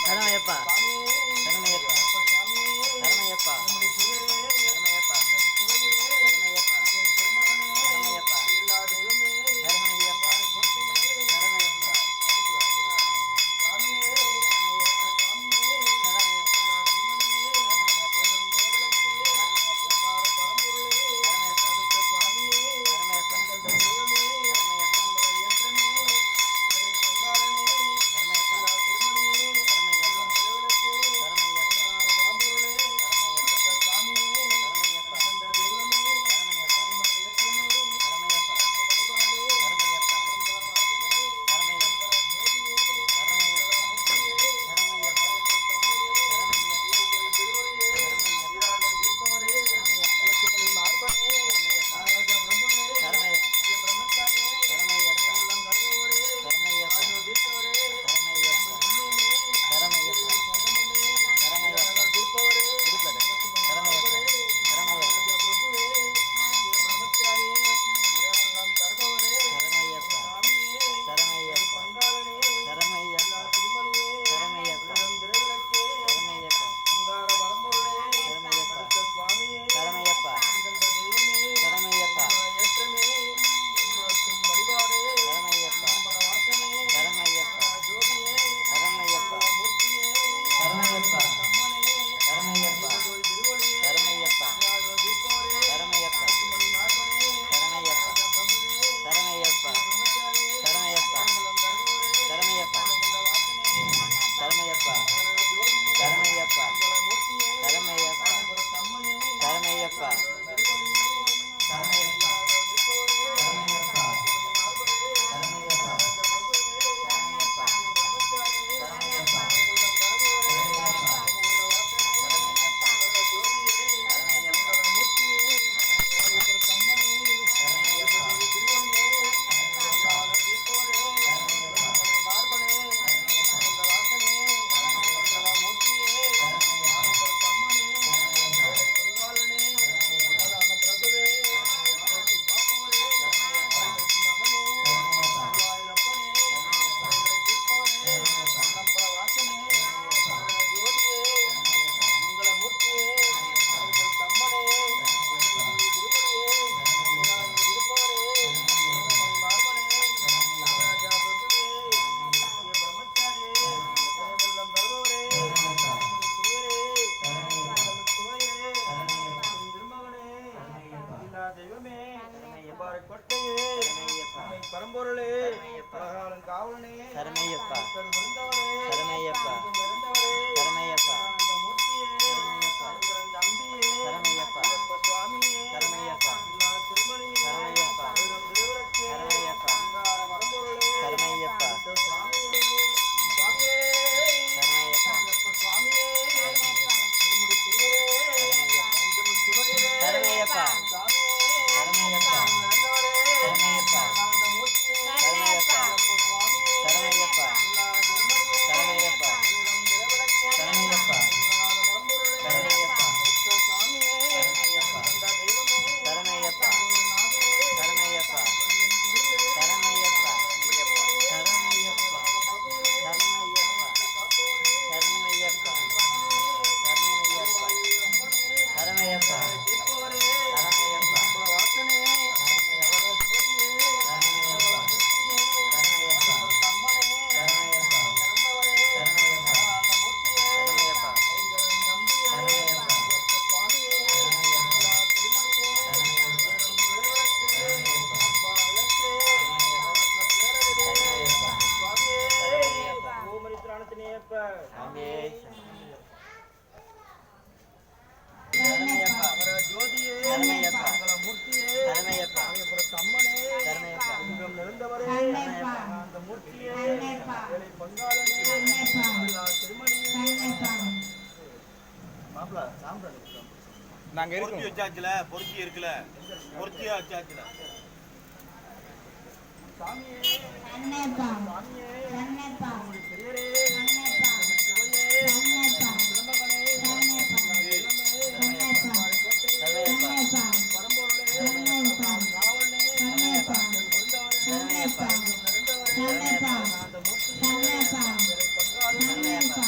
சரணமையப்பா சரணமையப்பா சரணமையப்பா சரணமையப்பா சரணமையப்பா சரணமையப்பா சரணமையப்பா சரணமையப்பா நாங்க பொருத்தி வச்சாச்சுல, பொருத்தி இருக்குல, பொருத்தியா வச்சாச்சுல. சாமியே அன்னேப்பா அன்னேப்பா பெரியரே அன்னேப்பா அன்னேப்பா பிரம்மகனே அன்னேப்பா அன்னேப்பா அன்னேப்பா பரம்பொருளே அன்னேப்பா ராவணே அன்னேப்பா அன்னேப்பா அன்னேப்பா அன்னேப்பா அன்னேப்பா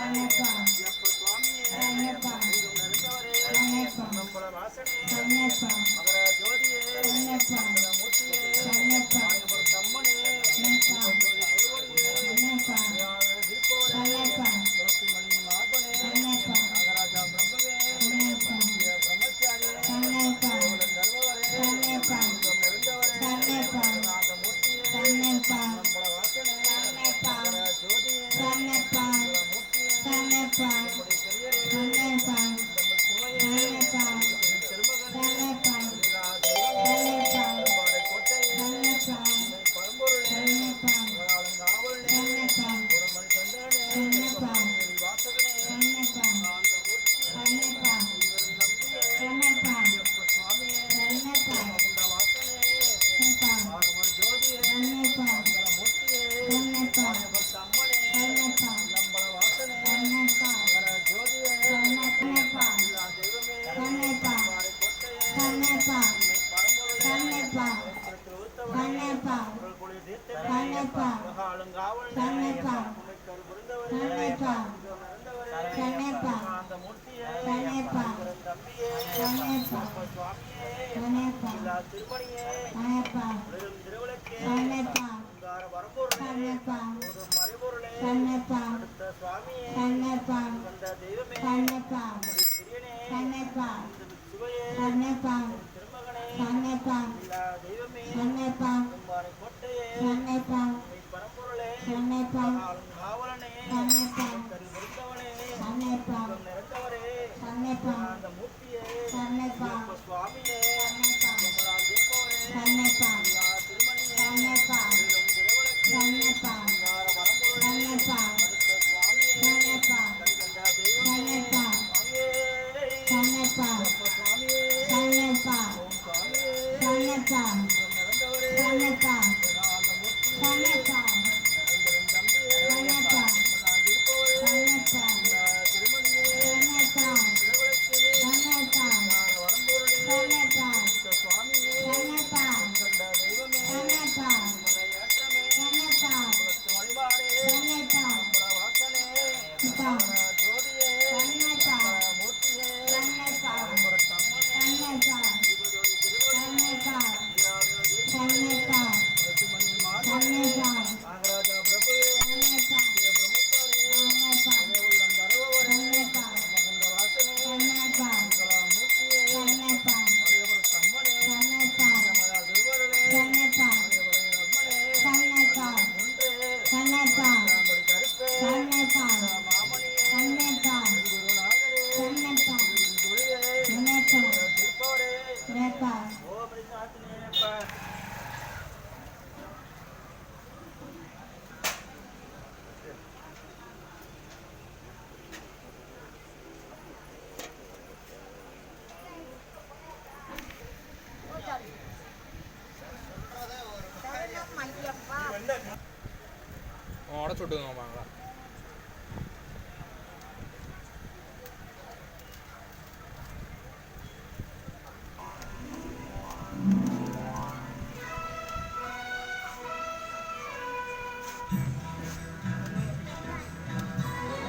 ஐயப்ப சுவாமியே எங்கும் நிறைந்தவரே நம்மள வாசனே மகர ஜோதியே மகர மூர்த்தியே மாயபுரம் தம்மனே ஜோதி திருவடியே தீர்ப்பவரே துளசிமணி மார்பனே நாகராஜா பிரம்மவே பிரம்மச்சாரியே தருபவரே எங்கும் நிறைந்தவரே நாக மூர்த்தியே நம்மள வாசனே மகர ஜோதியே மகர மூர்த்தியே நம்முடைய பெரியரே நம்ம சுவையே திருமகனே எல்லா தெய்வமே நம்முடைய கோட்டையே பரம்பொருளே ஆளுங்காவலனே ஒரு மணி தொண்டனே வாசகனே அந்த மூர்த்தியே இவர் நம்பியே ஐயப்ப சுவாமியே அந்த வாசனே ஆகம ஜோதியே மங்கள மூர்த்தியே மாயபக்த அம்மனே நம்பள வாசனே மகர ஜோதியே எல்லா தெய்வமே நம்முடைய கோட்டையே உண்மை பரம்பொருளே திருத்தவனே பொருள்கொழி தீர்த்தனே ஆளுங்காவலனே உமைக்கரு புரிந்தவரே நிறைந்தவரே அந்த மூர்த்தியே இவரன் தம்பியே ஐயப்ப சுவாமியே எல்லா திருமணியே உலகம் திருவிளக்கே உங்கார வரம்பொருளே ஒரு மறைபொருளே அடுத்த சுவாமியே வந்த தெய்வமே நம்முடைய பிரியனே இந்த சிவையே திருமகனே எல்லா தெய்வமே நம்முடைய கோட்டையே உண்மை பரம்பொருளே ஆளுங்காவலனே கரு பொருந்தவனே நிறைந்தவரே அந்த மூர்த்தியே ஐயப்ப சுவாமியே நம்மளால் தீர்ப்பவரே எல்லா திருமணியே உலகம் திருவிளக்கே உங்கார வரம்பொருளே அடுத்த சுவாமியே கண்கண்ட தெய்வமே சுவாமியே ஐயப்ப சுவாமியே ஓம் சுவாமியே நிறைந்தவரே அந்த மூர்த்தியே எங்கள் தம்பியே நம்மளால் தீர்ப்பவரே எல்லா திருமணியே திருவிளக்கே உங்கார வரம்பொருளே அடுத்த சுவாமியே கண்ட தெய்வமே நம்மளை ஏற்றமே நம்மளுக்கு வழிபாடே நம்மள வாசனே மகர ஜோதியே மகர மூர்த்தியே மாயபுரம் தம்மனே தீபஜோதி திருவடியே துளசிமணி மார்பனே நாகராஜா பிரபுவே பிரம்மச்சாரியே உமை உள்ளம் தருபவரே மகந்த வாசனே மங்கள மூர்த்தியே மாயபுரம் தம்மனே நமதா திருவருளே மாயபுரம் நர்மனே முன்றே தாம்படி கருப்பே மாமணியே குருநாதரே தொழிலே திருப்பவரே ஓம் ஆத்தினேயப்பா உடச்சு விட்டுங்க வாங்க